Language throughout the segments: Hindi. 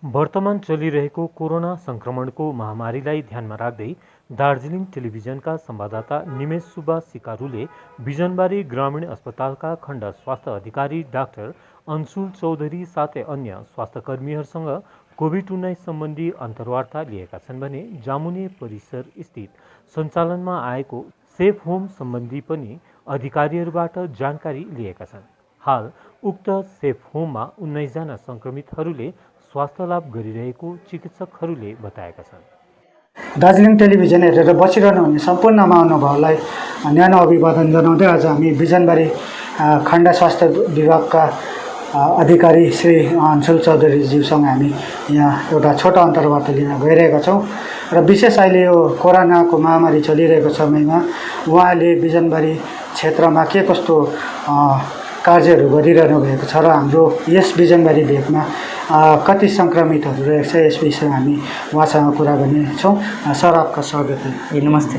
वर्तमान चलिरहेको कोरोना संक्रमणको महामारीलाई ध्यानमा राख्दै दार्जिलिङ टेलिभिजनका संवाददाता निमेश सुब्बा सिकारुले बिजनबारी ग्रामीण अस्पतालका खण्ड स्वास्थ्य अधिकारी डाक्टर अन्सुल चौधरी साथै अन्य स्वास्थ्यकर्मीहरूसँग कोभिड-19 सम्बन्धी अन्तर्वार्ता लिएका छन् भने जामुने परिसर स्थित सञ्चालनमा आएको सेफ होम सम्बन्धी पनि अधिकारीहरूबाट जानकारी लिएका छन्। हाल उक्त सेफ होममा 19 जना संक्रमितहरूले स्वास्थ्य लाभ गरिरहेको चिकित्सकहरूले बताएका छन्। दार्जिलिङ टेलिभिजन हेरेर बसिरहनु हुने सम्पूर्ण महानुभावलाई न्यानो अभिवादन जनाउँदै आज हामी बिजनबारी खण्ड स्वास्थ्य विभागका अधिकारी श्री अन्सुल चौधरीज्यूसँग हामी यहाँ एउटा छोटो अन्तर्वार्ता लिन गइरहेका छौँ र विशेष अहिले यो कोरोनाको महामारी चलिरहेको समयमा उहाँले बिजनबारी क्षेत्रमा के कस्तो कार्यहरू गरिरहनु भएको छ र हाम्रो यस बिजनबारी भेगमा कति संक्रमितहरू रहेको छ यस विषयमा हामी उहाँसँग कुरा गर्नेछौँ। सर, आपका स्वागत है। नमस्ते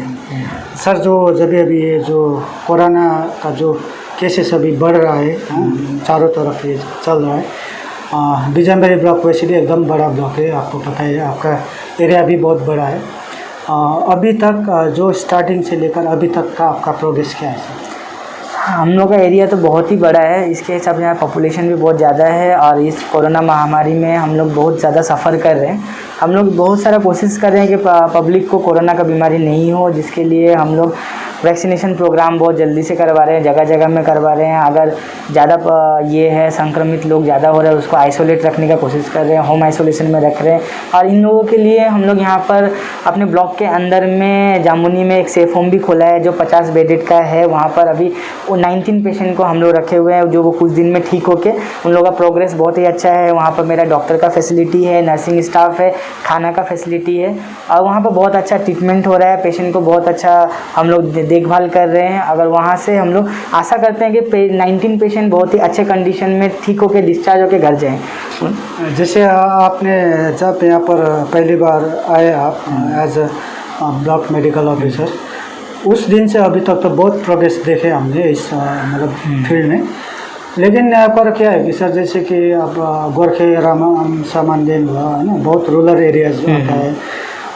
सर, जब अभी ये जो कोरोना का जो केसेस अभी बढ़ रहा है, चारों तरफ ये चल रहा है, बिजनबारी ब्लॉक वैसे भी एकदम बड़ा ब्लॉक है, आपको पता है, आपका एरिया भी बहुत बड़ा है। अभी तक जो स्टार्टिंग से लेकर अभी तक का आपका प्रोग्रेस क्या है सर? हम लोग का एरिया तो बहुत ही बड़ा है, इसके हिसाब से यहाँ पॉपुलेशन भी बहुत ज़्यादा है और इस कोरोना महामारी में हम लोग बहुत ज़्यादा सफ़र कर रहे हैं। हम लोग बहुत सारा कोशिश कर रहे हैं कि पब्लिक को कोरोना का बीमारी नहीं हो, जिसके लिए हम लोग वैक्सीनेशन प्रोग्राम बहुत जल्दी से करवा रहे हैं, जगह जगह में करवा रहे हैं। अगर ज़्यादा ये है संक्रमित लोग ज़्यादा हो रहे हैं उसको आइसोलेट रखने का कोशिश कर रहे हैं, होम आइसोलेशन में रख रहे हैं। और इन लोगों के लिए हम लोग यहाँ पर अपने ब्लॉक के अंदर में जामुनी में एक सेफ होम भी खोला है जो 50 बेडेड का है। वहाँ पर अभी वो 19 पेशेंट को हम लोग रखे हुए हैं जो वो कुछ दिन में ठीक होके उन लोगों का प्रोग्रेस बहुत ही अच्छा है। वहाँ पर मेरा डॉक्टर का फैसिलिटी है, नर्सिंग स्टाफ है, खाना का फैसिलिटी है और वहाँ पर बहुत अच्छा ट्रीटमेंट हो रहा है। पेशेंट को बहुत अच्छा हम लोग देखभाल कर रहे हैं। अगर वहाँ से हम लोग आशा करते हैं कि 19 पेशेंट बहुत ही अच्छे कंडीशन में ठीक होकर डिस्चार्ज होकर घर जाएं। जैसे आपने जब यहाँ पर पहली बार आए आप एज ब्लॉक मेडिकल ऑफिसर, उस दिन से अभी तक तो बहुत प्रोग्रेस देखे हमने इस मतलब फील्ड में। लेकिन यहाँ पर क्या है कि सर, जैसे कि अब गोरखे राम सामान देन हुआ है ना, बहुत रूरल एरियाज होता है,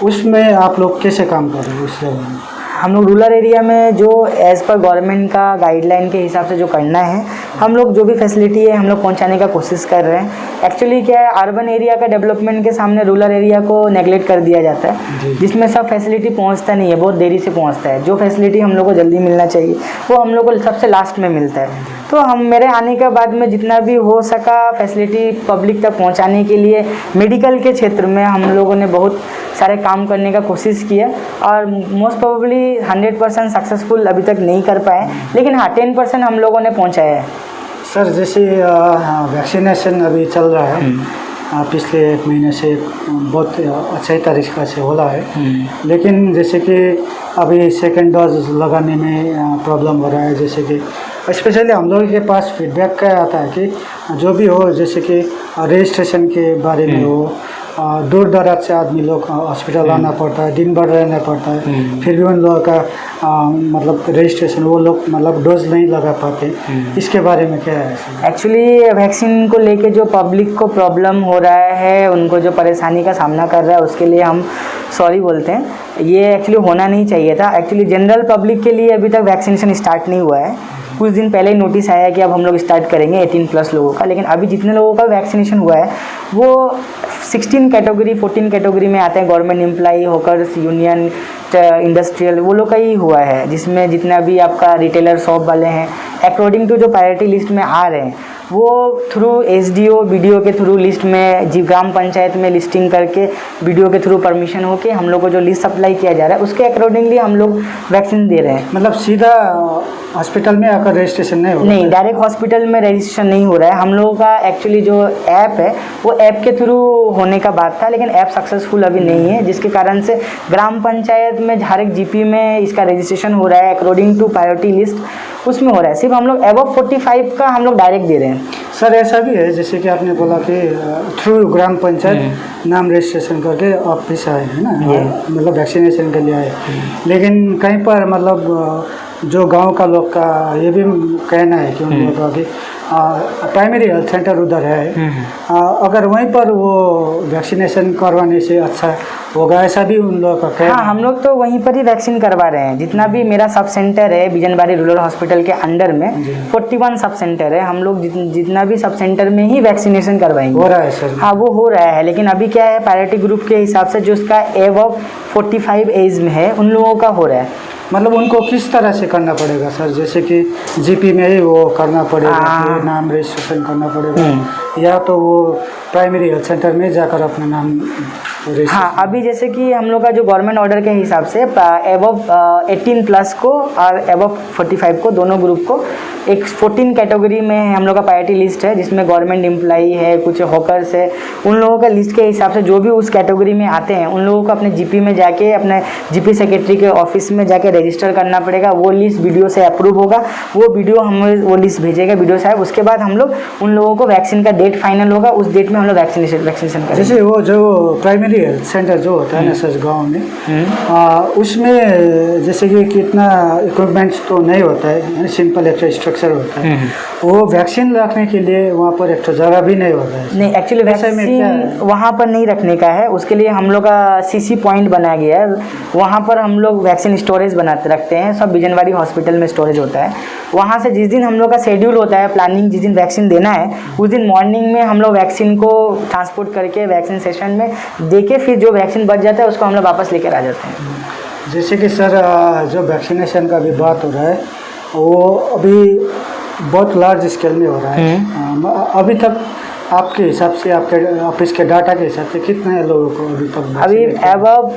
उसमें आप लोग कैसे काम कर रहे हो उस जगह में? हम लोग रूरल एरिया में जो एज़ पर गवर्नमेंट का गाइडलाइन के हिसाब से जो करना है हम लोग जो भी फैसिलिटी है हम लोग पहुंचाने का कोशिश कर रहे हैं। एक्चुअली क्या है, अर्बन एरिया का डेवलपमेंट के सामने रूरल एरिया को नेगलेक्ट कर दिया जाता है, जिसमें सब फैसिलिटी पहुंचता नहीं है, बहुत देरी से पहुंचता है। जो फैसिलिटी हम लोग को जल्दी मिलना चाहिए वो हम लोग को सबसे लास्ट में मिलता है। तो हम मेरे आने के बाद में जितना भी हो सका फैसिलिटी पब्लिक तक पहुँचाने के लिए मेडिकल के क्षेत्र में हम लोगों ने बहुत सारे काम करने का कोशिश किया और मोस्ट प्रोबेबली 100% सक्सेसफुल अभी तक नहीं कर पाए, लेकिन हाँ 10% हम लोगों ने पहुंचाया है। सर, जैसे वैक्सीनेशन अभी चल रहा है, पिछले 1 महीने से बहुत अच्छे तरीक़े से हो रहा है, लेकिन जैसे कि अभी सेकेंड डोज लगाने में प्रॉब्लम हो रहा है। जैसे कि स्पेशली हम लोगों के पास फीडबैक क्या आता है कि जो भी हो, जैसे कि रजिस्ट्रेशन के बारे में हो, दूर दराज से आदमी लोग हॉस्पिटल आना पड़ता है, दिन भर रहना पड़ता है, फिर भी उन लोगों का मतलब रजिस्ट्रेशन वो लोग मतलब डोज नहीं लगा पाते, इसके बारे में क्या है? एक्चुअली वैक्सीन को लेके जो पब्लिक को प्रॉब्लम हो रहा है, उनको जो परेशानी का सामना कर रहा है उसके लिए हम सॉरी बोलते हैं। ये एक्चुअली होना नहीं चाहिए था। एक्चुअली जनरल पब्लिक के लिए अभी तक वैक्सीनेशन स्टार्ट नहीं हुआ है। कुछ दिन पहले ही नोटिस आया कि अब हम लोग स्टार्ट करेंगे 18+ लोगों का, लेकिन अभी जितने लोगों का वैक्सीनेशन हुआ है वो 16 कैटेगरी 14 कैटेगरी में आते हैं, government employee, hawkers, union, industrial, वो लोग का ही हुआ है। जिसमें जितना भी आपका रिटेलर शॉप वाले हैं अकॉर्डिंग टू जो प्रायोरिटी लिस्ट में आ रहे हैं वो थ्रू SDO BDO के थ्रू लिस्ट में ग्राम पंचायत में लिस्टिंग करके BDO के थ्रू परमिशन होके हम लोग को जो लिस्ट सप्लाई किया जा रहा है उसके अकॉर्डिंगली हम लोग वैक्सीन दे रहे हैं। मतलब सीधा हॉस्पिटल में आकर रजिस्ट्रेशन नहीं हो रहा? नहीं, डायरेक्ट हॉस्पिटल में रजिस्ट्रेशन नहीं हो रहा है। हम लोगों का एक्चुअली जो ऐप है वो ऐप के थ्रू होने का बात था, लेकिन ऐप सक्सेसफुल अभी नहीं है, जिसके कारण से ग्राम पंचायत में हर एक GP में इसका रजिस्ट्रेशन हो रहा है अकॉर्डिंग टू प्रायोरिटी लिस्ट, उसमें हो रहा है। सिर्फ हम लोग एबव 45 का हम लोग डायरेक्ट दे रहे हैं। सर, ऐसा भी है जैसे कि आपने बोला कि थ्रू ग्राम पंचायत नाम रजिस्ट्रेशन करके ऑफिस आए है ना, मतलब वैक्सीनेशन के लिए आए, लेकिन कहीं पर मतलब जो गांव का लोग का ये भी कहना है कि उन लोगों का कि प्राइमरी हेल्थ सेंटर उधर है, अगर वहीं पर वो वैक्सीनेशन करवाने से अच्छा होगा, ऐसा भी उन लोगों का कहना हाँ, हम लोग तो वहीं पर ही वैक्सीन करवा रहे हैं। जितना भी मेरा सब सेंटर है बिजनबारी रूरल हॉस्पिटल के अंडर में 41 सब सेंटर है, हम लोग जितना भी सब सेंटर में ही वैक्सीनेशन करवाएंगे। हो रहा है सर? हाँ, वो हो रहा है, लेकिन अभी क्या है, प्रायोरिटी ग्रुप के हिसाब से जो उसका एबव 45 एज में है उन लोगों का हो रहा है। मतलब उनको किस तरह से करना पड़ेगा सर? जैसे कि जीपी में ही वो करना पड़ेगा कि नाम रजिस्ट्रेशन करना पड़ेगा, या तो वो प्राइमरी हेल्थ सेंटर में जाकर अपना नाम हाँ, अभी जैसे कि हम लोग का जो गवर्नमेंट ऑर्डर के हिसाब से एबव 18 प्लस को और एबव 45 को, दोनों ग्रुप को एक 14 कैटेगरी में हम लोग का प्रायोरिटी लिस्ट है, जिसमें गवर्नमेंट एम्प्लॉई है, कुछ हॉकर्स है, उन लोगों का लिस्ट के हिसाब से जो भी उस कैटेगरी में आते हैं उन लोगों को अपने जीपी में जाके, अपने जीपी सेक्रेटरी के ऑफिस में जाके रजिस्टर करना पड़ेगा। वो लिस्ट वीडियो से अप्रूव होगा, वो वीडियो हमें वो लिस्ट भेजेगा वीडियो साहब, उसके बाद हम लोग उन लोगों को वैक्सीन का डेट फाइनल होगा, उस डेट में हम लोग वैक्सीनेशन करेंगे। जैसे वो जो प्राइमरी हेल्थ सेंटर जो होता है ना सर गाँव में, उसमें जैसे कि कितना इक्विपमेंट्स तो नहीं होता है, सिंपल एक स्ट्रक्चर होता है, वो वैक्सीन रखने के लिए वहाँ पर एक जगह भी नहीं होता है। नहीं, एक्चुअली वैक्सीन वहाँ पर नहीं रखने का है, उसके लिए हम लोग का सीसी पॉइंट बनाया गया है, वहाँ पर हम लोग वैक्सीन स्टोरेज बनाते रखते हैं, सब बिजनबारी हॉस्पिटल में स्टोरेज होता है। वहाँ से जिस दिन हम लोग का शेड्यूल होता है, प्लानिंग जिस दिन वैक्सीन देना है, उस दिन मॉर्निंग में हम लोग वैक्सीन को ट्रांसपोर्ट करके वैक्सीन सेशन में दे के फिर जो वैक्सीन बच जाता है उसको हम लोग वापस लेकर आ जाते हैं। जैसे कि सर जो वैक्सीनेशन का भी बात हो रहा है, वो अभी बहुत लार्ज स्केल में हो रहा है। अभी तक आपके हिसाब से, आपके ऑफिस के डाटा के हिसाब से कितने लोगों को अभी तक? अभी एबव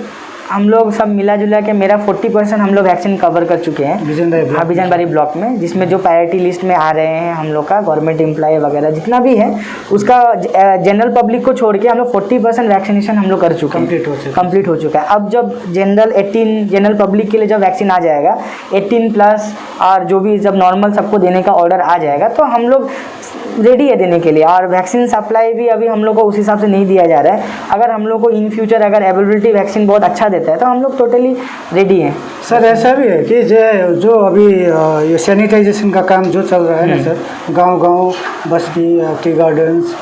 हम लोग सब मिला जुला के मेरा 40% हम लोग वैक्सीन कवर कर चुके हैं बिजनबारी ब्लॉक में, जिसमें जो प्रायोरिटी लिस्ट में आ रहे हैं हम लोग का गवर्नमेंट एम्प्लॉय वगैरह जितना भी है, उसका जनरल पब्लिक को छोड़ के हम लोग 40% वैक्सीनेशन हम लोग कर चुके हैं, कंप्लीट हो चुका है। अब जब जनरल पब्लिक के लिए जब वैक्सीन आ जाएगा 18 प्लस और जो भी जब नॉर्मल सबको देने का ऑर्डर आ जाएगा तो हम लोग रेडी है देने के लिए। और वैक्सीन सप्लाई भी अभी हम लोग को उस हिसाब से नहीं दिया जा रहा है, अगर हम लोग को इन फ्यूचर अगर अवेलेबिलिटी वैक्सीन बहुत अच्छा देता है तो हम लोग टोटली रेडी हैं। सर ऐसा भी है कि जो अभी ये सैनिटाइजेशन का काम जो चल रहा है ना सर, गांव-गांव, बस्ती, टी गार्डन्स,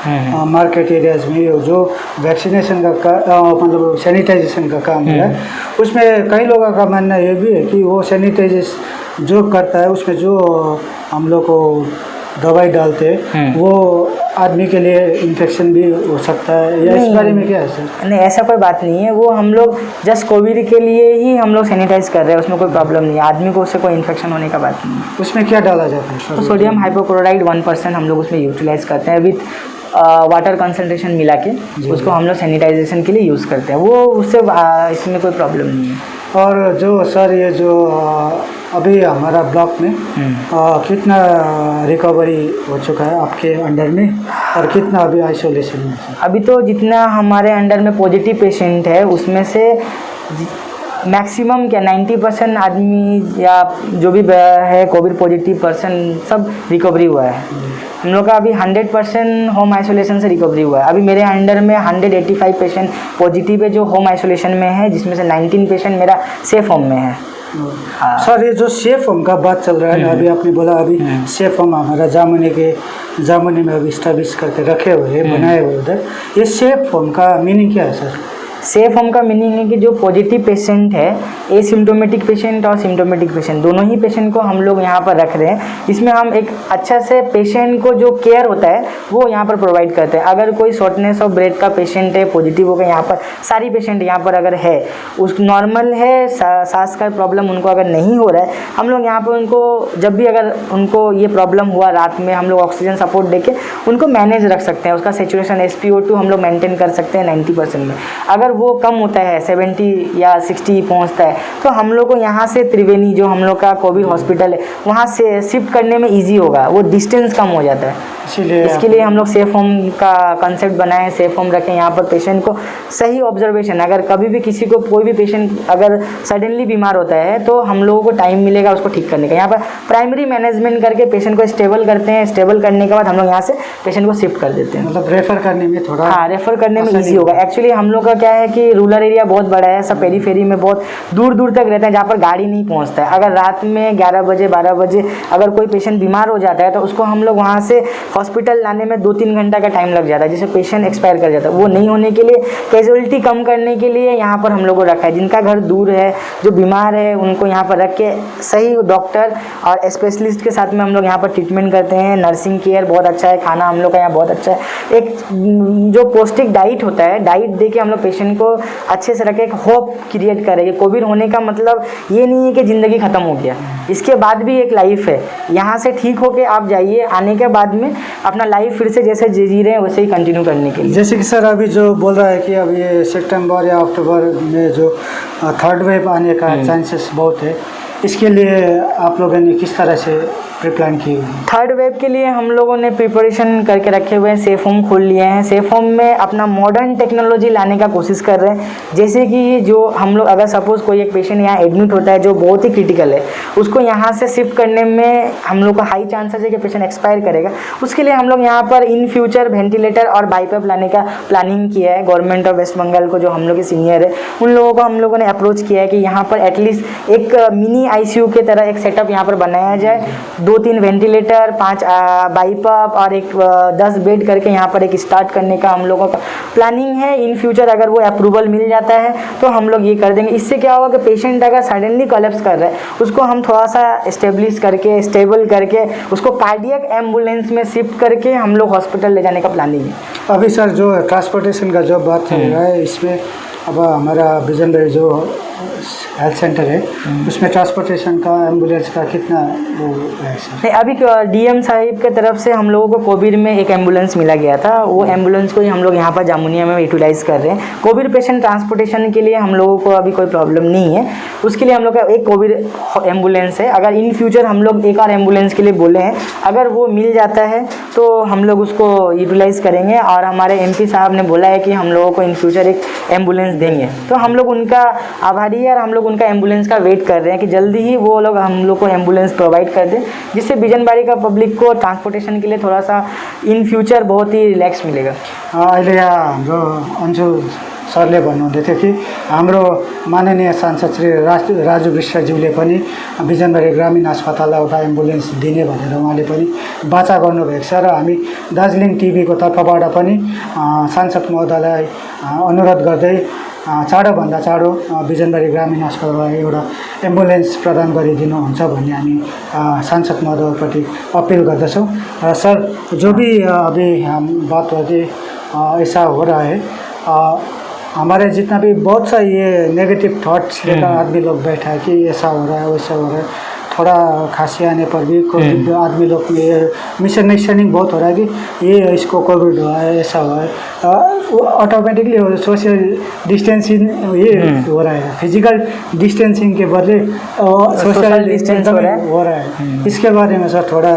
मार्केट एरियाज में जो वैक्सीनेशन का मतलब सैनिटाइजेशन का काम है, उसमें कई लोगों का मानना ये भी है कि वो सैनिटाइजेशन जो करता है उसमें जो हम लोग को दवाई डालते हैं वो आदमी के लिए इन्फेक्शन भी हो सकता है, या इस बारे में क्या है सर? नहीं, ऐसा कोई बात नहीं है, वो हम लोग जस्ट कोविड के लिए ही हम लोग सैनिटाइज कर रहे हैं, उसमें कोई प्रॉब्लम नहीं है, आदमी को उससे कोई इन्फेक्शन होने का बात नहीं है। उसमें क्या डाला जाता है सर? तो सोडियम हाइपोक्लोराइड 1% हम लोग उसमें यूटिलाइज करते हैं विथ वाटर कंसंट्रेशन मिला के, उसको हम लोग सैनिटाइजेशन के लिए यूज़ करते हैं, वो उससे इसमें कोई प्रॉब्लम नहीं है। और जो सर ये जो अभी हमारा ब्लॉक में कितना रिकवरी हो चुका है आपके अंडर में, और कितना अभी आइसोलेशन में? अभी तो जितना हमारे अंडर में पॉजिटिव पेशेंट है उसमें से मैक्सिमम क्या 90% आदमी या जो भी है कोविड पॉजिटिव पर्सन सब रिकवरी हुआ है। हम लोग का अभी 100% होम आइसोलेशन से रिकवरी हुआ है। अभी मेरे अंडर में 185 पेशेंट पॉजिटिव है जो होम आइसोलेशन में है, जिसमें से 19 पेशेंट मेरा सेफ होम में है। सर ये जो सेफ होम का बात चल रहा है ना, अभी आपने बोला अभी सेफ होम हमारा जामुनी में अभी स्टैब्लिश करके रखे हुए हैं, बनाए हुए उधर, ये सेफ होम का मीनिंग क्या है सर? सेफ होम का मीनिंग है कि जो पॉजिटिव पेशेंट है, एसिम्टोमेटिक पेशेंट और सिम्टोमेटिक पेशेंट दोनों ही पेशेंट को हम लोग यहाँ पर रख रहे हैं। इसमें हम एक अच्छा से पेशेंट को जो केयर होता है वो यहाँ पर प्रोवाइड करते हैं। अगर कोई शॉर्टनेस ऑफ ब्रेथ का पेशेंट है, पॉजिटिव हो गया, यहाँ पर सारी पेशेंट यहाँ पर अगर है, उस नॉर्मल है, सांस का प्रॉब्लम उनको अगर नहीं हो रहा है, हम लोग यहाँ पर उनको जब भी अगर उनको ये प्रॉब्लम हुआ रात में, हम लोग ऑक्सीजन सपोर्ट देके उनको मैनेज रख सकते हैं। उसका सेचुरेशन SpO2 हम लोग मेंटेन कर सकते हैं 90% में। अगर वो कम होता है 70 या 60 पहुंचता है तो हम लोग को यहाँ से त्रिवेणी जो हम लोग का कोविड हॉस्पिटल है वहाँ से शिफ्ट करने में इजी होगा, वो डिस्टेंस कम हो जाता है। इसीलिए इसके लिए हम लोग सेफ होम का कंसेप्ट बनाए हैं, सेफ होम रखें। यहाँ पर पेशेंट को सही ऑब्जर्वेशन, अगर कभी भी किसी को कोई भी पेशेंट अगर सडनली बीमार होता है तो हम लोगों को टाइम मिलेगा उसको ठीक करने का। यहाँ पर प्राइमरी मैनेजमेंट करके पेशेंट को स्टेबल करते हैं, स्टेबल करने के बाद हम लोग यहाँ से पेशेंट को शिफ्ट कर देते हैं। मतलब रेफर करने में थोड़ा, हाँ, रेफर करने में आसानी ईजी होगा। एक्चुअली हम लोग का क्या है कि रूरल एरिया बहुत बड़ा है, सब पेरीफेरी में बहुत दूर दूर तक रहते हैं जहाँ पर गाड़ी नहीं पहुँचता है। अगर रात में 11 बजे 12 बजे अगर कोई पेशेंट बीमार हो जाता है तो उसको हम लोग वहाँ से हॉस्पिटल लाने में 2-3 घंटा का टाइम लग जाता है, जिससे पेशेंट एक्सपायर कर जाता है। वो नहीं होने के लिए, कैजुअलिटी कम करने के लिए यहाँ पर हम लोग को रखा है। जिनका घर दूर है, जो बीमार है, उनको यहाँ पर रख के सही डॉक्टर और स्पेशलिस्ट के साथ में हम लोग यहाँ पर ट्रीटमेंट करते हैं। नर्सिंग केयर बहुत अच्छा है, खाना हम लोग का यहाँ बहुत अच्छा है। एक जो पौष्टिक डाइट होता है, डाइट दे के हम लोग पेशेंट को अच्छे से रखे, एक होप क्रिएट करें। कोविड होने का मतलब ये नहीं है कि ज़िंदगी ख़त्म हो गया, इसके बाद भी एक लाइफ है। यहाँ से ठीक होके आप जाइए, आने के बाद में अपना लाइफ फिर से जैसे जी रहे हैं वैसे ही कंटिन्यू करने के लिए। जैसे कि सर अभी जो बोल रहा है कि अब ये सितंबर या अक्टूबर में जो थर्ड वेव आने का चांसेस बहुत है, इसके लिए आप लोगों ने किस तरह से प्रिप्लान की हुई है? थर्ड वेव के लिए हम लोगों ने प्रिपरेशन करके रखे हुए हैं, सेफ होम खोल लिए हैं। सेफ होम में अपना मॉडर्न टेक्नोलॉजी लाने का कोशिश कर रहे हैं। जैसे कि जो हम लोग, अगर सपोज़ कोई एक पेशेंट यहाँ एडमिट होता है जो बहुत ही क्रिटिकल है, उसको यहाँ से शिफ्ट करने में हम लोग का हाई चांसेस है कि पेशेंट एक्सपायर करेगा। उसके लिए हम लोग यहाँ पर इन फ्यूचर वेंटिलेटर और बाईपैप लाने का प्लानिंग किया है। गवर्नमेंट ऑफ वेस्ट बंगाल को, जो हम लोग के सीनियर है, उन लोगों को हम लोगों ने अप्रोच किया है कि यहाँ पर एटलीस्ट एक मिनी ICU के तरह एक सेटअप यहाँ पर बनाया जाए। 2-3 वेंटिलेटर, 5 बाईपैप और एक 10 बेड करके यहाँ पर एक स्टार्ट करने का हम लोगों का प्लानिंग है। इन फ्यूचर अगर वो अप्रूवल मिल जाता है तो हम लोग ये कर देंगे। इससे क्या होगा कि पेशेंट अगर सडनली कोलैप्स कर रहा है, उसको हम थोड़ा सा स्टेब्लिश करके, स्टेबल करके, उसको कार्डियक एम्बुलेंस में शिफ्ट करके हम लोग हॉस्पिटल ले जाने का प्लानिंग है। अभी सर जो ट्रांसपोर्टेशन का जो बात चल रहा है, इसमें अब हमारा बिजनबारी जो हेल्थ सेंटर है, उसमें ट्रांसपोर्टेशन का, एम्बुलेंस का कितना वो है सर? नहीं, अभी DM साहिब के तरफ से हम लोगों को कोविड में एक एम्बुलेंस मिला गया था। वो एम्बुलेंस को ही हम लोग यहाँ पर जामुनिया में यूटिलाइज़ कर रहे हैं। कोविड पेशेंट ट्रांसपोर्टेशन के लिए हम लोगों को अभी कोई प्रॉब्लम नहीं है। उसके लिए हम लोग का एक कोविड एम्बुलेंस है। अगर इन फ्यूचर हम लोग एक और एम्बुलेंस के लिए बोले हैं, अगर वो मिल जाता है तो हम लोग उसको यूटिलाइज़ करेंगे। और हमारे MP साहब ने बोला है कि हम लोगों को इन फ्यूचर एक एम्बुलेंस देंगे, तो हम लोग उनका आभारी है और हम लोग उनका एम्बुलेंस का वेट कर रहे हैं कि जल्दी ही वो लोग हम लोग को एम्बुलेंस प्रोवाइड कर दें, जिससे बिजनबारी का पब्लिक को ट्रांसपोर्टेशन के लिए थोड़ा सा इन फ्यूचर बहुत ही रिलैक्स मिलेगा। अहिले यहाँ हाम्रो अन्जु सरले भन्नुहुँदै थियो कि हाम्रो माननीय सांसद श्री राजु विश्वज्यूले पनि बिजनबारी ग्रामीण अस्पताललाई एउटा एम्बुलेन्स दिने भनेर उहाँले पनि वाचा गर्नुभएको छ। र हामी दार्जिलिङ टिभीको तर्फबाट पनि सांसद महोदयलाई अनुरोध गर्दै चाँडोभन्दा चाँडो बिजनबारी ग्रामीण अस्पताललाई एउटा एम्बुलेन्स प्रदान गरिदिनुहुन्छ भन्ने हामी सांसद महोदयप्रति अपिल गर्दछौँ। सर, जो भी अभी हम बात हुआ कि ऐसा हो रहा है, हमारे जितना भी बहुत सा ये नेगेटिव थॉट्स लेकर आदमी लोग बैठा है कि ऐसा हो रहा है, वैसा हो रहा है, थोड़ा खांसी आने पर भी कोविड आदमी लोग ये मिसअंडरस्टैंडिंग बहुत हो रहा है कि ये इसको कोविड हुआ है, ऐसा हुआ है। ऑटोमेटिकली सोशल डिस्टेंसिंग ये हो रहा है, फिजिकल डिस्टेंसिंग के बदले सोशल डिस्टेंस हो रहा है। इसके बारे में सर थोड़ा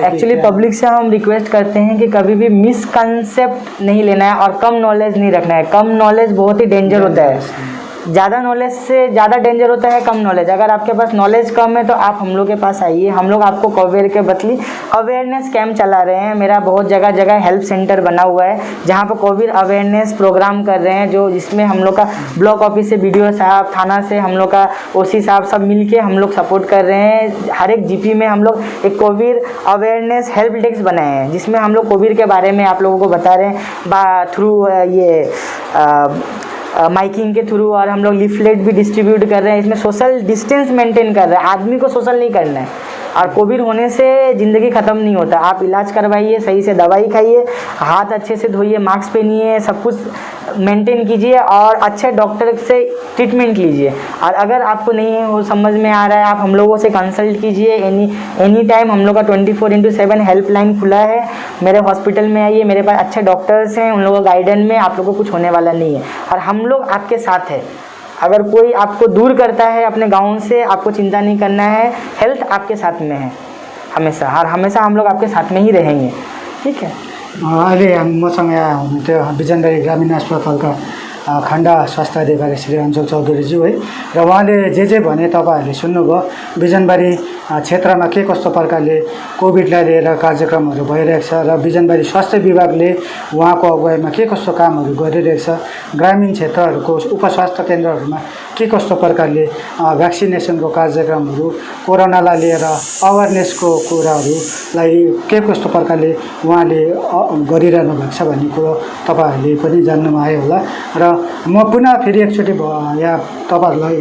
एक्चुअली पब्लिक से हम रिक्वेस्ट करते हैं कि कभी भी मिसकंसेप्ट नहीं लेना है और कम नॉलेज नहीं रखना है। कम नॉलेज बहुत ही डेंजर होता है। ज़्यादा नॉलेज से ज़्यादा डेंजर होता है कम नॉलेज। अगर आपके पास नॉलेज कम है तो आप हम लोग के पास आइए, हम लोग आपको कोविड के बदले अवेयरनेस कैंप चला रहे हैं। मेरा बहुत जगह जगह हेल्प सेंटर बना हुआ है जहाँ पर कोविड अवेयरनेस प्रोग्राम कर रहे हैं, जो जिसमें हम लोग का ब्लॉक ऑफिस से BDO साहब, थाना से हम लोग का OC साहब, सब मिल के हम लोग सपोर्ट कर रहे हैं। हर एक GP में हम लोग एक कोविड अवेयरनेस हेल्प डेस्क बनाए हैं, जिसमें हम लोग कोविड के बारे में आप लोगों को बता रहे हैं थ्रू ये माइकिंग के थ्रू, और हम लोग लीफलेट भी डिस्ट्रीब्यूट कर रहे हैं। इसमें सोशल डिस्टेंस मेंटेन कर रहे हैं, आदमी को सोशल नहीं करना है। और कोविड होने से ज़िंदगी ख़त्म नहीं होता। आप इलाज करवाइए, सही से दवाई खाइए, हाथ अच्छे से धोइए, मास्क पहनिए, सब कुछ मेंटेन कीजिए और अच्छे डॉक्टर से ट्रीटमेंट लीजिए। और अगर आपको नहीं हो समझ में आ रहा है, आप हम लोगों से कंसल्ट कीजिए। एनी टाइम हम लोग का 24/7 हेल्पलाइन खुला है। मेरे हॉस्पिटल में आइए, मेरे पास अच्छे डॉक्टर्स हैं, उन लोगों का गाइडेंस में आप लोगों को कुछ होने वाला नहीं है। और हम लोग आपके साथ हैं। अगर कोई आपको दूर करता है अपने गाँव से, आपको चिंता नहीं करना है, हेल्थ आपके साथ में है। हमेशा हमेशा हम लोग आपके साथ में ही रहेंगे, ठीक है। अहिले मसँग यहाँ हुनुहुन्थ्यो बिजनबारी ग्रामीण अस्पतालका खण्ड स्वास्थ्य अधिकारी श्री अञ्चल चौधरीज्यू है, र उहाँले जे भने तपाईँहरूले सुन्नुभयो। बिजनबारी क्षेत्रमा के कस्तो प्रकारले कोभिडलाई लिएर कार्यक्रमहरू भइरहेको छ र बिजनबारी स्वास्थ्य विभागले उहाँको अगुवाईमा के कस्तो कामहरू गरिरहेको छ, ग्रामीण क्षेत्रहरूको उपस्वास्थ्य केन्द्रहरूमा के कस्तो प्रकारले भ्याक्सिनेसनको कार्यक्रमहरू, कोरोनालाई लिएर अवेरनेसको कुराहरूलाई के कस्तो प्रकारले उहाँले गरिरहनु भएको छ भन्ने कुरो तपाईँहरूले पनि जान्नुमा आयो होला। र म पुनः फेरि एकचोटि यहाँ तपाईँहरूलाई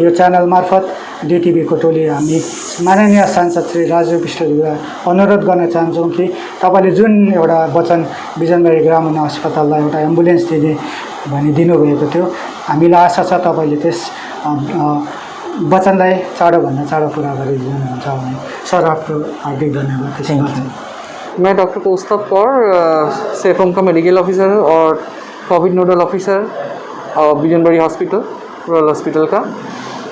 यो च्यानल मार्फत डिटिभीको टोली हामी माननीय सांसद श्री राजु विष्टद्वारा अनुरोध गर्न चाहन्छौँ कि तपाईँले जुन एउटा वचन बिजनबारी ग्रामीण अस्पताललाई एउटा एम्बुलेन्स दिने भनी दिनुभएको थियो, हामीलाई आशा छ तपाईँले त्यस वचनलाई चाँडोभन्दा चाँडो पुरा गरिदिनुहुन्छ भने। सर, आपको हार्दिक धन्यवाद। मैं doctor Kaustubh Kaur, safe home का मेडिकल ऑफिसर और Covid nodal officer Bijanbari hospital, rural hospital का।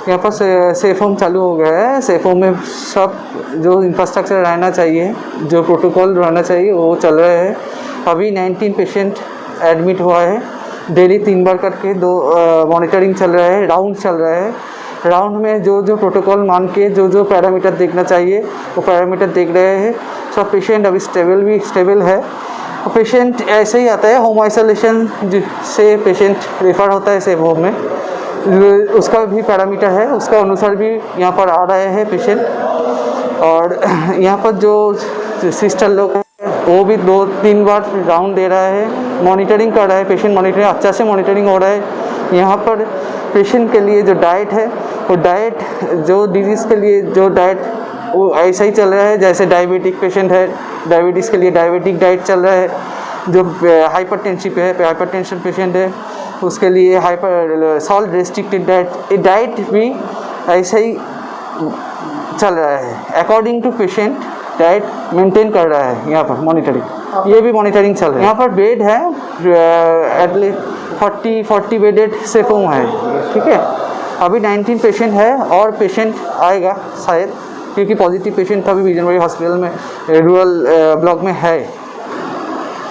यहाँ पर सेफ होम चालू हो गया है। सेफ होम में सब जो इंफ्रास्ट्रक्चर रहना चाहिए, जो प्रोटोकॉल रहना चाहिए वो चल रहे हैं। अभी 19 पेशेंट एडमिट हुआ है। डेली 3 बार करके 2 मॉनिटरिंग चल रहा है, राउंड चल रहा है। राउंड में जो प्रोटोकॉल मान के जो पैरामीटर देखना चाहिए वो पैरामीटर देख रहे हैं। सब पेशेंट अभी स्टेबल है। पेशेंट ऐसे ही आता है, होम आइसोलेशन से पेशेंट रेफ़र होता है सेफ होम में, उसका भी पैरामीटर है, उसका अनुसार भी यहाँ पर आ रहे हैं पेशेंट। और यहाँ पर जो सिस्टर लोग हैं वो भी 2-3 बार राउंड दे रहा है, मॉनिटरिंग कर रहा है, पेशेंट मॉनिटरिंग अच्छा से मॉनिटरिंग हो रहा है। यहाँ पर पेशेंट के लिए जो डाइट है वो डाइट जो डिजीज़ के लिए जो डाइट वो ऐसा ही चल रहा है। जैसे डायबिटिक पेशेंट है, डायबिटीज़ के लिए डायबिटिक डाइट चल रहा है। जो हाइपरटेंशन पे है, हाइपरटेंशन पेशेंट है उसके लिए सॉल्ट रेस्ट्रिक्टेड डाइट भी ऐसा ही चल रहा है। According to patient diet maintain कर रहा है यहाँ पर मॉनिटरिंग, ये भी मॉनिटरिंग चल रहा है। यहाँ पर बेड है एटलीस्ट 40 बेडेड सेफ होम है, ठीक है। अभी 19 पेशेंट है और पेशेंट आएगा शायद, क्योंकि पॉजिटिव पेशेंट अभी बिजनबारी हॉस्पिटल में रूरल ब्लॉक में है।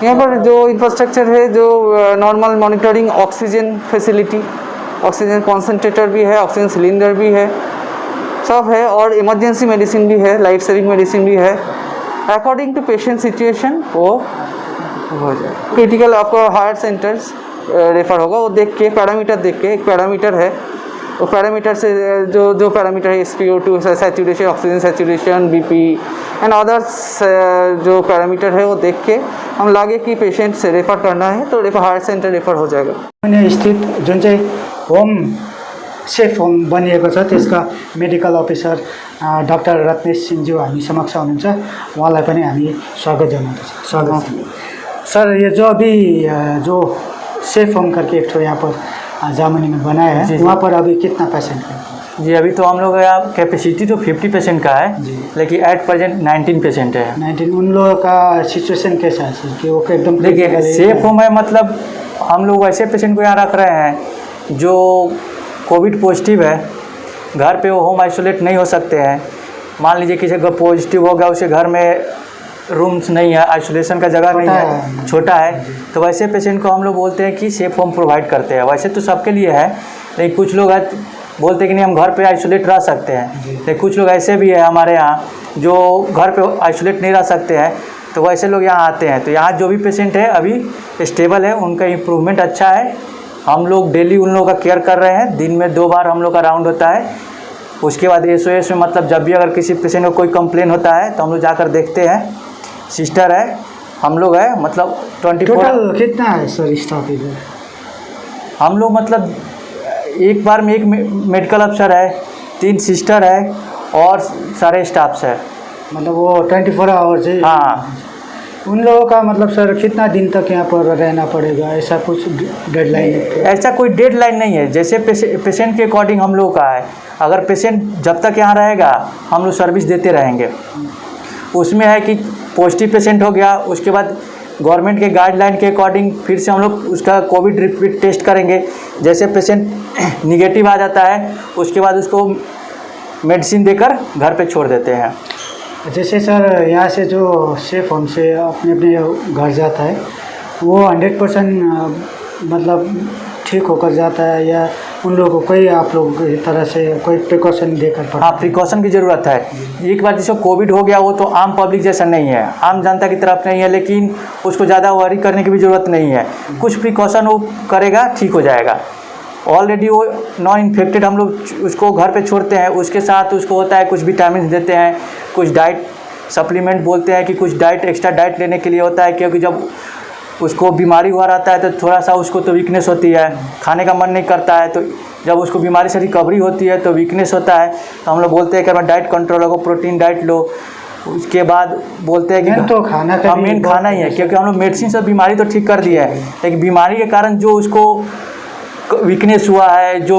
यहाँ पर जो इंफ्रास्ट्रक्चर है, जो normal monitoring, oxygen facility, oxygen concentrator भी है, ऑक्सीजन सिलेंडर भी है, सब है। और इमरजेंसी मेडिसिन भी है, लाइफ सेविंग मेडिसिन भी है। अकॉर्डिंग टू पेशेंट सिचुएशन वो हो जाए। क्रिटिकल आपको हायर सेंटर्स रेफर होगा, वो देख के पैरामीटर देख के, एक पैरामीटर है वो पैरामीटर से जो पैरामीटर है SpO2 saturation, oxygen saturation, BP and others जो पैरामीटर है वो देख के हम लागे कि पेशेंट से रेफर करना है तो हायर सेंटर रेफर हो जाएगा। स्थित जुन चाहिँ होम सेफ होम बनिएको छ त्यसका मेडिकल अफिसर डाक्टर रत्नेश सिंहज्यू हामी समक्ष हुनुहुन्छ, उहाँलाई पनि हामी स्वागत जनाउँदछौँ। स्वागत सर। ये जो अभी जो सेफ होम करके एक ठो यहाँ पर जामुनी में बनाया है, वहाँ पर अभी कितना पेशेंट है? जी, अभी तो हम लोग का कैपेसिटी तो 50 पेशेंट का है, लेकिन एट प्रेजेंट 19 पेशेंट है। 19। उन लोगों का सिचुएशन कैसा है कि वो एकदम देखिए सेफ होम है, मतलब हम लोग ऐसे पेशेंट को यहाँ रख रहे हैं जो कोविड पॉजिटिव है, घर पे वो होम आइसोलेट नहीं हो सकते हैं। मान लीजिए किसी का पॉजिटिव हो गया, उसे घर में रूम्स नहीं है, आइसोलेशन का जगह नहीं है, छोटा है, तो वैसे पेशेंट को हम लोग बोलते हैं कि सेफ होम प्रोवाइड करते हैं। वैसे तो सबके लिए है, लेकिन कुछ लोग बोलते हैं कि नहीं हम घर पे आइसोलेट रह सकते हैं, लेकिन कुछ लोग ऐसे भी है हमारे यहाँ जो घर पे आइसोलेट नहीं रह सकते हैं, तो वैसे लोग यहाँ आते हैं। तो यहाँ जो भी पेशेंट है अभी स्टेबल है, उनका इम्प्रूवमेंट अच्छा है। हम लोग डेली उन लोगों का केयर कर रहे हैं। दिन में 2 बार हम लोग का राउंड होता है। उसके बाद SOS में मतलब जब भी अगर किसी पेशेंट को कोई कंप्लेन होता है तो हम लोग जाकर देखते हैं। सिस्टर है, हम लोग है, मतलब 24। टोटल कितना है सर स्टाफ इधर? हम लोग मतलब एक बार में 1 मेडिकल अफसर है, 3 सिस्टर है और सारे स्टाफ्स है। मतलब वो 24 आवर्स है। हाँ। उन लोगों का मतलब सर कितना दिन तक यहाँ पर रहना पड़ेगा, ऐसा कुछ डेडलाइन है? ऐसा कोई डेडलाइन नहीं है, जैसे पेशेंट के अकॉर्डिंग हम लोग का है। अगर पेशेंट जब तक यहाँ रहेगा हम लोग सर्विस देते रहेंगे। उसमें है कि पॉजिटिव पेशेंट हो गया, उसके बाद गवर्नमेंट के गाइडलाइन के अकॉर्डिंग फिर से हम लोग उसका कोविड रिपीट टेस्ट करेंगे। जैसे पेशेंट निगेटिव आ जाता है उसके बाद उसको मेडिसिन देकर घर पे छोड़ देते हैं। जैसे सर यहाँ से जो सेफ होम से अपने अपने घर जाता है वो 100% मतलब ठीक होकर जाता है, या उन लोगों को कोई आप लोगों की तरह से कोई प्रिकॉशन देकर पड़ता हाँ, प्रिकॉशन की ज़रूरत है। एक बार जिसको कोविड हो गया वो तो आम पब्लिक जैसा नहीं है, आम जनता की तरफ नहीं है, लेकिन उसको ज़्यादा वरी करने की भी ज़रूरत नहीं है। कुछ प्रिकॉशन वो करेगा, ठीक हो जाएगा। ऑलरेडी वो नॉन इन्फेक्टेड हम लोग उसको घर पे छोड़ते हैं, उसके साथ उसको होता है कुछ विटामिन देते हैं, कुछ डाइट सप्लीमेंट बोलते हैं कि कुछ डाइट एक्स्ट्रा डाइट लेने के लिए होता है, क्योंकि जब उसको बीमारी हुआ रहता है तो थोड़ा सा उसको तो वीकनेस होती है, खाने का मन नहीं करता है। तो जब उसको बीमारी से रिकवरी होती है तो वीकनेस होता है, तो हम लोग बोलते हैं कि मैं डाइट कंट्रोल रखो, प्रोटीन डाइट लो। उसके बाद बोलते हैं कि मेन तो खाना का मेन खाना ही है, क्योंकि हम लोग मेडिसिन से बीमारी तो ठीक कर दिया है, लेकिन बीमारी के कारण जो उसको वीकनेस हुआ है, जो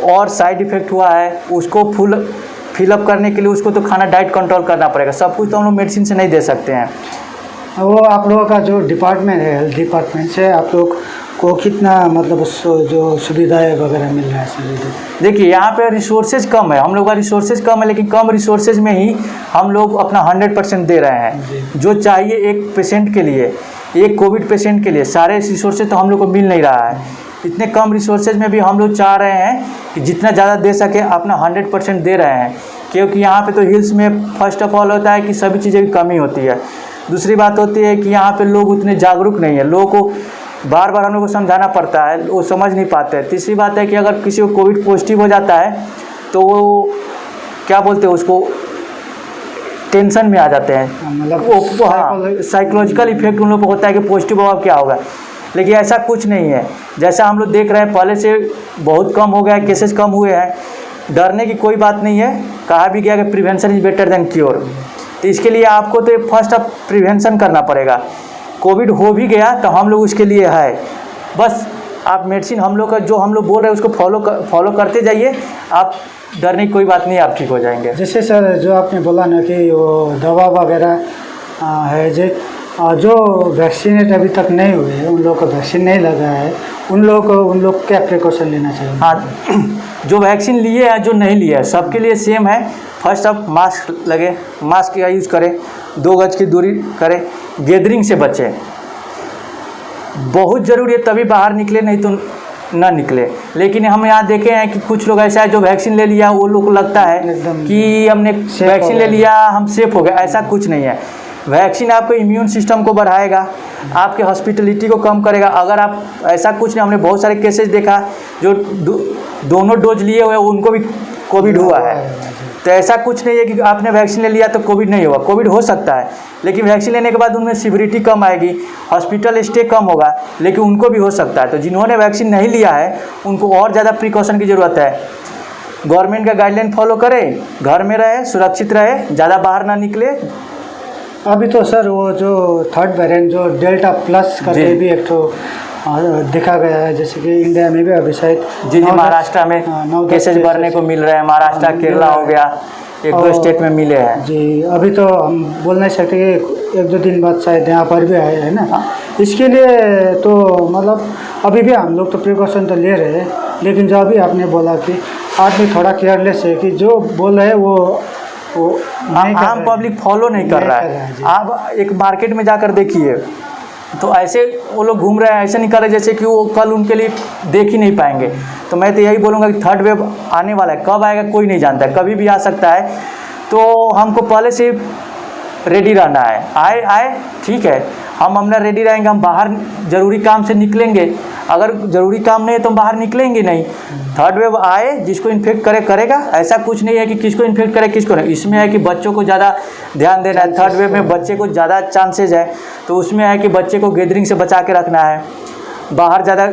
और साइड इफ़ेक्ट हुआ है, उसको फिलअप करने के लिए उसको तो खाना डाइट कंट्रोल करना पड़ेगा। सब कुछ तो हम लोग मेडिसिन से नहीं दे सकते हैं। वो आप लोगों का जो डिपार्टमेंट है, हेल्थ डिपार्टमेंट से आप लोग को कितना मतलब जो सुविधाएं वगैरह मिल रहा है सर? देखिए यहाँ पे रिसोर्सेज कम है, हम लोग का रिसोर्सेज कम है, लेकिन कम रिसोर्सेज में ही हम लोग अपना 100% दे रहे हैं। जो चाहिए एक पेशेंट के लिए, एक कोविड पेशेंट के लिए सारे रिसोर्सेज तो हम लोग को मिल नहीं रहा है। इतने कम रिसोर्सेज में भी हम लोग चाह रहे हैं कि जितना ज़्यादा दे सके अपना 100% दे रहे हैं, क्योंकि यहाँ पे तो हिल्स में फर्स्ट ऑफ ऑल होता है कि सभी चीज़ें की कमी होती है। दूसरी बात होती है कि यहाँ पे लोग उतने जागरूक नहीं है, लोगों को बार बार हम लोग को समझाना पड़ता है, वो समझ नहीं पाते हैं। तीसरी बात है कि अगर किसी को कोविड पॉजिटिव हो जाता है तो वो क्या बोलते हैं, उसको टेंशन में आ जाते हैं, मतलब वो हाँ साइकोलॉजिकल इफेक्ट उन लोग को होता है कि पॉजिटिव हुआ क्या होगा। लेकिन ऐसा कुछ नहीं है, जैसा हम लोग देख रहे हैं पहले से बहुत कम हो गया है, केसेस कम हुए हैं। डरने की कोई बात नहीं है, कहा भी गया कि prevention is better than cure. तो इसके लिए आपको तो फर्स्ट ऑफ प्रिवेंशन करना पड़ेगा। कोविड हो भी गया तो हम लोग उसके लिए है, बस आप मेडिसिन हम लोग का जो हम लोग बोल रहे हैं उसको फॉलो करते जाइए, आप डरने की कोई बात नहीं, आप ठीक हो जाएंगे। जैसे सर जो आपने बोला ना कि वो दवा वगैरह है जो वैक्सीनेट अभी तक नहीं हुए हैं, उन लोग को वैक्सीन नहीं लगा है, उन लोग क्या प्रिकॉशन लेना चाहिए? हाँ, जो वैक्सीन लिए हैं, जो नहीं लिए हैं, सबके लिए सेम है। फर्स्ट ऑफ मास्क लगे, मास्क का यूज़ करें, 2 गज की दूरी करें, गैदरिंग से बचें। बहुत ज़रूरी है तभी बाहर निकले, नहीं तो ना निकले। लेकिन हम यहाँ देखे हैं कि कुछ लोग ऐसा है जो वैक्सीन ले लिया, वो लोग को लगता है कि हमने वैक्सीन ले लिया हम सेफ हो गए। ऐसा कुछ नहीं है। वैक्सीन आपके इम्यून सिस्टम को बढ़ाएगा, आपके हॉस्पिटलिटी को कम करेगा। अगर आप ऐसा कुछ नहीं, हमने बहुत सारे केसेस देखा जो दोनों डोज लिए हुए उनको भी कोविड हुआ है। तो ऐसा कुछ नहीं है कि आपने वैक्सीन ले लिया तो कोविड नहीं होगा, कोविड हो सकता है, लेकिन वैक्सीन लेने के बाद उनमें सिविरिटी कम आएगी, हॉस्पिटल स्टे कम होगा, लेकिन उनको भी हो सकता है। तो जिन्होंने वैक्सीन नहीं लिया है उनको और ज़्यादा प्रिकॉशन की ज़रूरत है। गवर्नमेंट का गाइडलाइन फॉलो करें, घर में रहे, सुरक्षित रहे, ज़्यादा बाहर ना निकले। अभी तो सर वो जो थर्ड वेरिएंट जो डेल्टा प्लस करके भी एक तो देखा गया है, जैसे कि इंडिया में भी अभी शायद जी महाराष्ट्र में केसेस बढ़ने को मिल रहे हैं। महाराष्ट्र, केरला हो गया, 1-2 स्टेट में मिले हैं जी। अभी तो हम बोल नहीं सकते कि 1-2 दिन बाद शायद यहाँ पर भी आए, है ना। इसके लिए तो मतलब अभी भी हम लोग तो प्रिकॉशन तो ले रहे हैं, लेकिन जो अभी आपने बोला कि आदमी थोड़ा केयरलेस है, कि जो बोल रहे हैं वो आम पब्लिक फॉलो नहीं कर रहा है। आप एक मार्केट में जाकर देखिए तो ऐसे वो लोग घूम रहे हैं, ऐसे नहीं कर रहे जैसे कि वो कल उनके लिए देख ही नहीं पाएंगे। तो मैं तो यही बोलूँगा कि थर्ड वेव आने वाला है, कब आएगा कोई नहीं जानता है, कभी भी आ सकता है। तो हमको पहले से रेडी रहना है। आए ठीक है, हम अपना रेडी रहेंगे, हम बाहर ज़रूरी काम से निकलेंगे। अगर ज़रूरी काम नहीं है तो हम बाहर निकलेंगे नहीं। थर्ड वेव आए, जिसको इन्फेक्ट करेगा, ऐसा कुछ नहीं है कि किसको इन्फेक्ट करे किसको नहीं। इसमें है कि बच्चों को ज़्यादा ध्यान देना है। थर्ड वेव में बच्चे को ज़्यादा चांसेज है, तो उसमें है कि बच्चे को गैदरिंग से बचा के रखना है, बाहर ज़्यादा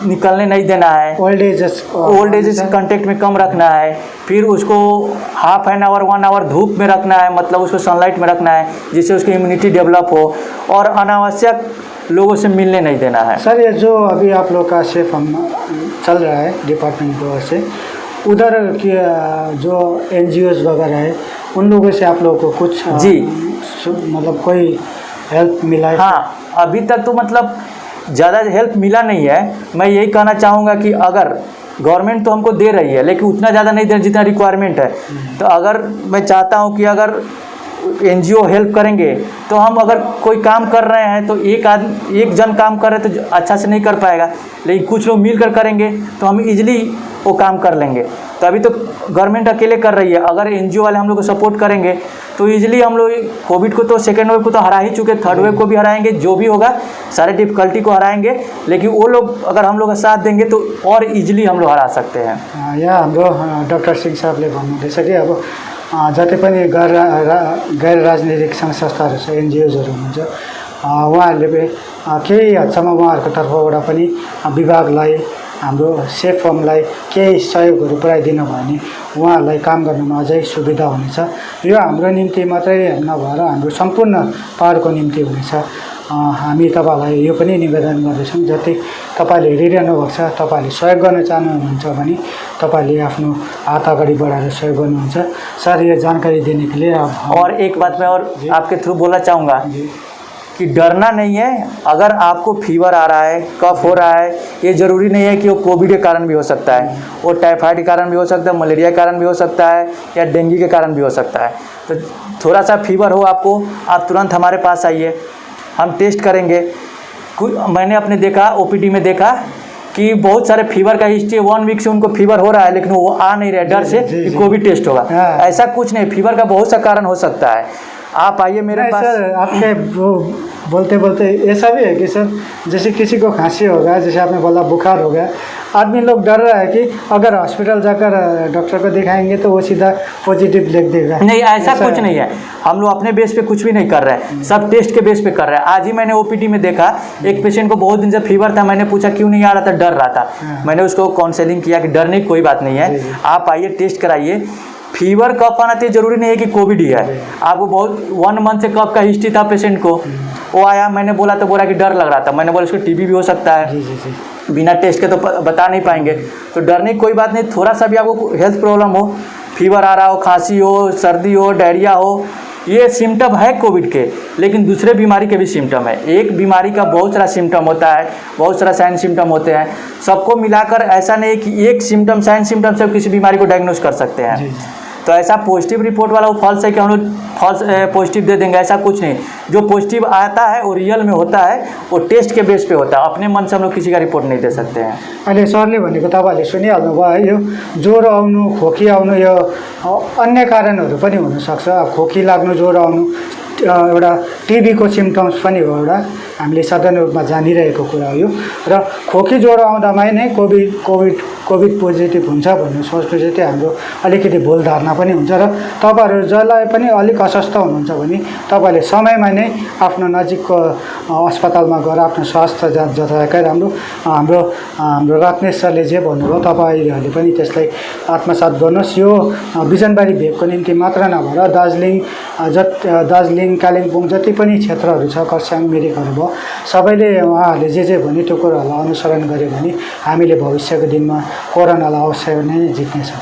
निकलने नहीं देना है, ओल्ड एज कांटेक्ट में कम रखना है, फिर उसको हाफ एन आवर 1 आवर धूप में रखना है, मतलब उसको सनलाइट में रखना है, जिससे उसकी इम्यूनिटी डेवलप हो, और अनावश्यक लोगों से मिलने नहीं देना है। सर ये जो अभी आप लोग का सेफ हम चल रहा है डिपार्टमेंट की ओर से, उधर की जो NGOs वगैरह है उन लोगों से आप लोगों को कुछ जी मतलब कोई हेल्प मिला है? हाँ, अभी तक तो मतलब ज़्यादा हेल्प मिला नहीं है। मैं यही कहना चाहूँगा कि अगर गवर्नमेंट तो हमको दे रही है, लेकिन उतना ज़्यादा नहीं दे रही जितना रिक्वायरमेंट है। तो अगर मैं चाहता हूँ कि अगर एनजीओ हेल्प करेंगे तो हम अगर कोई काम कर रहे हैं तो एक जन काम कर रहे हैं तो अच्छा से नहीं कर पाएगा, लेकिन कुछ लोग मिलकर करेंगे तो हम इजीली वो काम कर लेंगे। तो अभी तो गवर्नमेंट अकेले कर रही है, अगर एनजीओ वाले हम लोग को सपोर्ट करेंगे तो इजीली हम लोग कोविड को तो सेकेंड वेव को तो हरा ही चुके, थर्ड वेव को भी हराएंगे, जो भी होगा सारे डिफिकल्टी को हराएंगे। लेकिन वो लोग अगर हम लोग का साथ देंगे तो और इजीली हम लोग हरा सकते हैं। यहाँ हाम्रो डाक्टर सिंह साहबले भन्नुहुँदैछ कि अब जति पनि गैर राजनीतिक सङ्घ संस्थाहरू छ, एनजिओजहरू हुनुहुन्छ, उहाँहरूले केही हदसम्म उहाँहरूको तर्फबाट पनि विभागलाई, हाम्रो सेफ होमलाई केही सहयोगहरू पुऱ्याइदिनु भयो भने उहाँहरूलाई काम गर्नुमा अझै सुविधा हुनेछ। यो हाम्रो निम्ति मात्रै नभएर हाम्रो सम्पूर्ण पहाडको निम्ति हुनेछ। हामी तपाईँहरूलाई यो पनि निवेदन गर्दछौँ, जति तपाईँले हेरिरहनु भएको छ, तपाईँहरूले सहयोग गर्न चाहनुहुन्छ भने तपाईँहरूले आफ्नो हात अगाडि बढाएर सहयोग गर्नुहुन्छ। सर, ये जानकारी देने के लिए और एक बात मैं और आपके थ्रू बोलना चाहूँगा कि डरना नहीं है। अगर आपको फीवर आ रहा है, कफ हो रहा है, ये ज़रूरी नहीं है कि वो कोविड के कारण भी हो सकता है, वो टाइफाइड के कारण भी हो सकता है, मलेरिया के कारण भी हो सकता है, या डेंगू के कारण भी हो सकता है। तो थोड़ा सा फीवर हो आपको, आप तुरंत हमारे पास आइए, हम टेस्ट करेंगे। मैंने अपने देखा, ओपीडी में देखा कि बहुत सारे फीवर का हिस्ट्री 1 वीक से उनको फीवर हो रहा है, लेकिन वो आ नहीं रहे डर से कि कोविड टेस्ट होगा। ऐसा कुछ नहीं, फीवर का बहुत सा कारण हो सकता है। आप आइए मेरे पास। सर, आपके वो बोलते बोलते ऐसा भी है कि सर, जैसे किसी को खांसी हो गया, जैसे आपने बोला बुखार हो गया, आदमी लोग डर रहा है कि अगर हॉस्पिटल जाकर डॉक्टर को दिखाएंगे तो वो सीधा पॉजिटिव लिख देगा। नहीं, ऐसा कुछ नहीं है। हम लोग अपने बेस पे कुछ भी नहीं कर रहे हैं, सब टेस्ट के बेस पे कर रहे हैं। आज ही मैंने ओपीडी में देखा, एक पेशेंट को बहुत दिन से फीवर था, मैंने पूछा क्यों नहीं आ रहा था, डर रहा था। मैंने उसको काउंसलिंग किया कि डरने की कोई बात नहीं है, आप आइए टेस्ट कराइए। फीवर कफ आना तो जरूरी नहीं है कि कोविड ही है। आपको बहुत 1 मंथ से कफ का हिस्ट्री था पेशेंट को, वो आया, मैंने बोला तो बोला कि डर लग रहा था। मैंने बोला उसको टीबी भी हो सकता है, बिना टेस्ट के तो बता नहीं पाएंगे। तो डरने की कोई बात नहीं। थोड़ा सा भी आपको हेल्थ प्रॉब्लम हो, फीवर आ रहा हो, खांसी हो, सर्दी हो, डायरिया हो, ये सिम्टम है कोविड के, लेकिन दूसरे बीमारी के भी सिम्टम है। एक बीमारी का बहुत सारा सिम्टम होता है, बहुत सारा साइन सिम्टम होते हैं, सबको मिलाकर ऐसा नहीं कि एक सिम्टम, साइन सिम्टम से किसी बीमारी को डायग्नोज कर सकते हैं। तो ऐसा पॉजिटिव रिपोर्ट वाला वो फॉल्स है कि हम लोग फॉल्स पॉजिटिव दे देंगे, ऐसा कुछ नहीं। जो पॉजिटिव आता है वो रियल में होता है, वो टेस्ट के बेस पे होता है। अपने मन से हम लोग किसी का रिपोर्ट नहीं दे सकते हैं। अहिले सरले भनेको तपाईँहरूले सुनिहाल्नु भयो, यो ज्वरो आउनु, खोकी आउनु, यो अन्य कारणहरू पनि हुनसक्छ। अब खोकी लाग्नु, ज्वरो आउनु एउटा टिबीको सिम्टम्स पनि हो, एउटा हामीले साधारण रूपमा जानिरहेको कुरा हो यो। र खोकी ज्वरो आउँदामै नै कोभिड पोजिटिभ हुन्छ भन्ने सोच्नु चाहिँ हाम्रो अलिकति भुल धारणा पनि हुन्छ। र तपाईँहरू जसलाई पनि अलिक अस्वस्थ हुनुहुन्छ भने तपाईँले समयमा नै आफ्नो नजिकको अस्पतालमा गएर आफ्नो स्वास्थ्य जाँच गराएकै राम्रो। हाम्रो रत्नेश सरले जे भन्नुभयो, तपाईँहरूले पनि त्यसलाई आत्मसात गर्नुहोस्। यो बिजनबारी भेगको निम्ति मात्र नभएर दार्जिलिङ, कालिम्पोङ जति पनि क्षेत्रहरू छ, खरसाङ, मिरिकहरू भयो, सबैले उहाँहरूले जे भन्यो त्यो कुराहरूलाई अनुसरण गर्यो भने हामीले भविष्यको दिनमा कोरोनालाई अवश्य नै जित्नेछौँ।